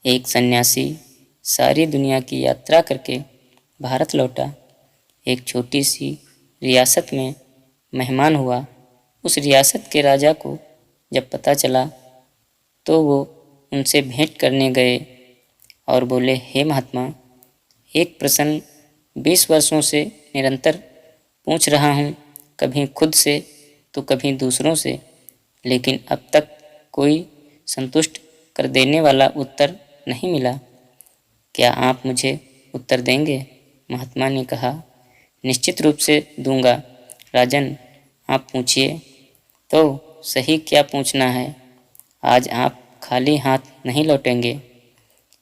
एक सन्यासी सारी दुनिया की यात्रा करके भारत लौटा। एक छोटी सी रियासत में मेहमान हुआ। उस रियासत के राजा को जब पता चला तो वो उनसे भेंट करने गए और बोले, हे महात्मा, एक प्रश्न 20 वर्षों से निरंतर पूछ रहा हूँ, कभी खुद से तो कभी दूसरों से, लेकिन अब तक कोई संतुष्ट कर देने वाला उत्तर नहीं मिला। क्या आप मुझे उत्तर देंगे? महात्मा ने कहा, निश्चित रूप से दूंगा राजन, आप पूछिए। तो सही क्या पूछना है? आज आप खाली हाथ नहीं लौटेंगे।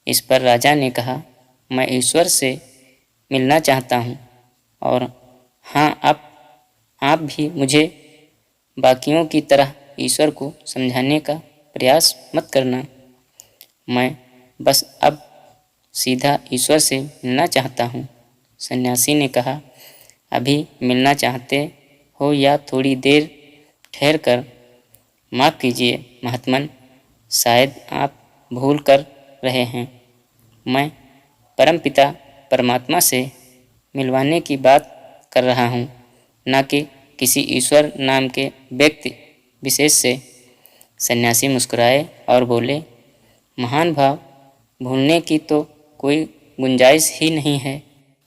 इस पर राजा ने कहा, मैं ईश्वर से मिलना चाहता हूँ, और हाँ, आप भी मुझे बाकियों की तरह ईश्वर को समझाने का प्रयास मत करना। मैं बस अब सीधा ईश्वर से मिलना चाहता हूँ। सन्यासी ने कहा, अभी मिलना चाहते हो या थोड़ी देर ठहर कर? माफ़ कीजिए महात्मन, शायद आप भूल कर रहे हैं। मैं परमपिता परमात्मा से मिलवाने की बात कर रहा हूँ, न कि किसी ईश्वर नाम के व्यक्ति विशेष से। सन्यासी मुस्कुराए और बोले, महान भाव, भूलने की तो कोई गुंजाइश ही नहीं है।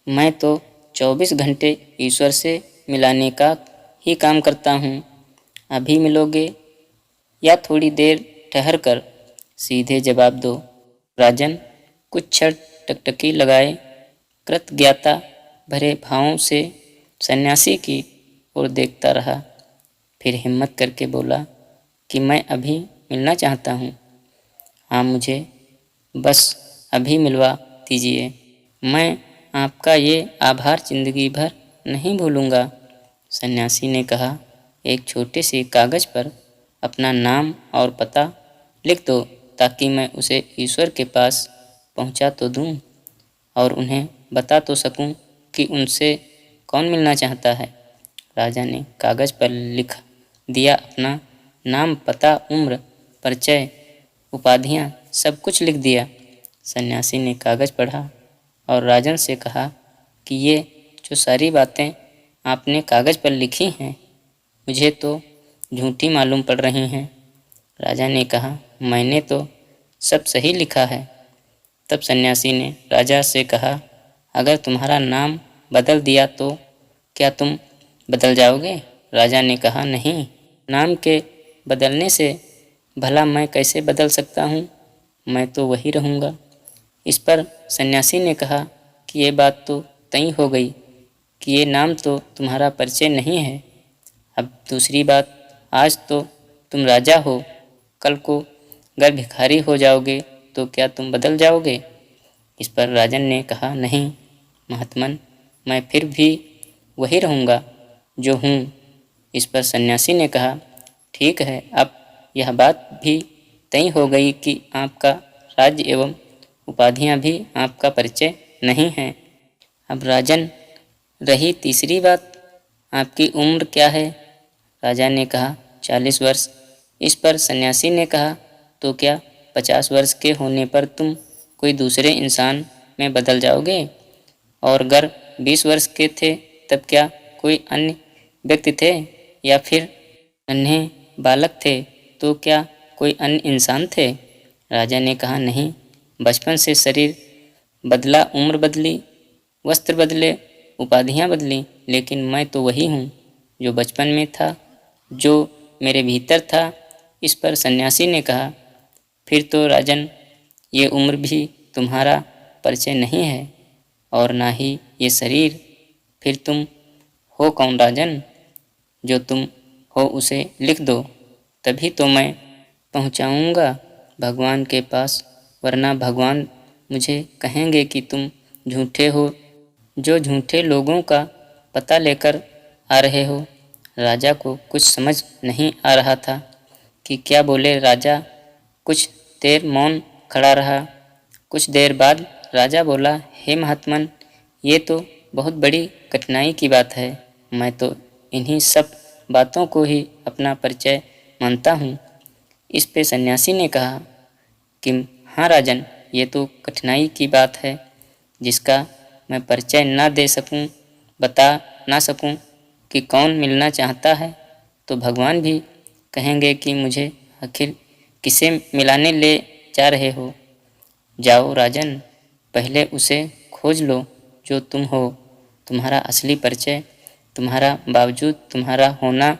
मैं तो 24 घंटे ईश्वर से मिलाने का ही काम करता हूँ। अभी मिलोगे या थोड़ी देर ठहर कर? सीधे जवाब दो। राजन कुछ क्षण टकटकी लगाए कृतज्ञता भरे भावों से सन्यासी की ओर देखता रहा। फिर हिम्मत करके बोला कि मैं अभी मिलना चाहता हूँ। आप मुझे बस अभी मिलवा दीजिए। मैं आपका ये आभार जिंदगी भर नहीं भूलूंगा। सन्यासी ने कहा, एक छोटे से कागज पर अपना नाम और पता लिख दो, ताकि मैं उसे ईश्वर के पास पहुंचा तो दूं और उन्हें बता तो सकूं कि उनसे कौन मिलना चाहता है। राजा ने कागज पर लिख दिया अपना नाम, पता, उम्र, परिचय, उपाधियां, सब कुछ लिख दिया। सन्यासी ने कागज पढ़ा और राजन से कहा कि ये जो सारी बातें आपने कागज पर लिखी हैं, मुझे तो झूठी मालूम पड़ रही हैं। राजा ने कहा, मैंने तो सब सही लिखा है। तब सन्यासी ने राजा से कहा, अगर तुम्हारा नाम बदल दिया तो क्या तुम बदल जाओगे? राजा ने कहा, नहीं, नाम के बदलने से भला मैं कैसे बदल सकता हूँ? मैं तो वही रहूँगा। इस पर सन्यासी ने कहा कि ये बात तो तय हो गई कि ये नाम तो तुम्हारा परिचय नहीं है। अब दूसरी बात, आज तो तुम राजा हो, कल को अगर भिखारी हो जाओगे तो क्या तुम बदल जाओगे? इस पर राजन ने कहा, नहीं महात्मन, मैं फिर भी वही रहूँगा जो हूँ। इस पर सन्यासी ने कहा, ठीक है, अब यह बात भी तय हो गई कि आपका राज्य एवं उपाधियाँ भी आपका परिचय नहीं हैं। अब राजन, रही तीसरी बात, आपकी उम्र क्या है? राजा ने कहा, 40 वर्ष। इस पर सन्यासी ने कहा, तो क्या 50 वर्ष के होने पर तुम कोई दूसरे इंसान में बदल जाओगे? और अगर 20 वर्ष के थे तब क्या कोई अन्य व्यक्ति थे? या फिर नन्हे बालक थे तो क्या कोई अन्य इंसान थे? राजा ने कहा, नहीं, बचपन से शरीर बदला, उम्र बदली, वस्त्र बदले, उपाधियाँ बदली, लेकिन मैं तो वही हूँ जो बचपन में था, जो मेरे भीतर था। इस पर सन्यासी ने कहा, फिर तो राजन, ये उम्र भी तुम्हारा परिचय नहीं है और ना ही ये शरीर। फिर तुम हो कौन राजन? जो तुम हो उसे लिख दो, तभी तो मैं पहुंचाऊंगा भगवान के पास, वरना भगवान मुझे कहेंगे कि तुम झूठे हो, जो झूठे लोगों का पता लेकर आ रहे हो। राजा को कुछ समझ नहीं आ रहा था कि क्या बोले। राजा कुछ देर मौन खड़ा रहा। कुछ देर बाद राजा बोला, हे महात्मन, ये तो बहुत बड़ी कठिनाई की बात है। मैं तो इन्हीं सब बातों को ही अपना परिचय मानता हूँ। इस पे सन्यासी ने कहा कि हाँ राजन, ये तो कठिनाई की बात है जिसका मैं परिचय ना दे सकूं, बता ना सकूं कि कौन मिलना चाहता है तो भगवान भी कहेंगे कि मुझे आखिर किसे मिलाने ले जा रहे हो। जाओ राजन, पहले उसे खोज लो जो तुम हो, तुम्हारा असली परिचय, तुम्हारा बावजूद तुम्हारा होना।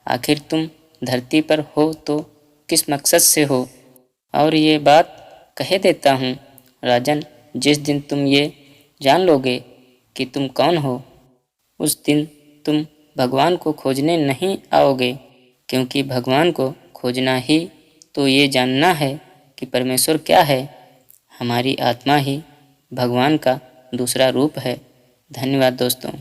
आखिर तुम धरती पर हो तो किस मकसद से हो। और ये बात कह देता हूँ राजन, जिस दिन तुम ये जान लोगे कि तुम कौन हो, उस दिन तुम भगवान को खोजने नहीं आओगे, क्योंकि भगवान को खोजना ही तो ये जानना है कि परमेश्वर क्या है। हमारी आत्मा ही भगवान का दूसरा रूप है। धन्यवाद दोस्तों।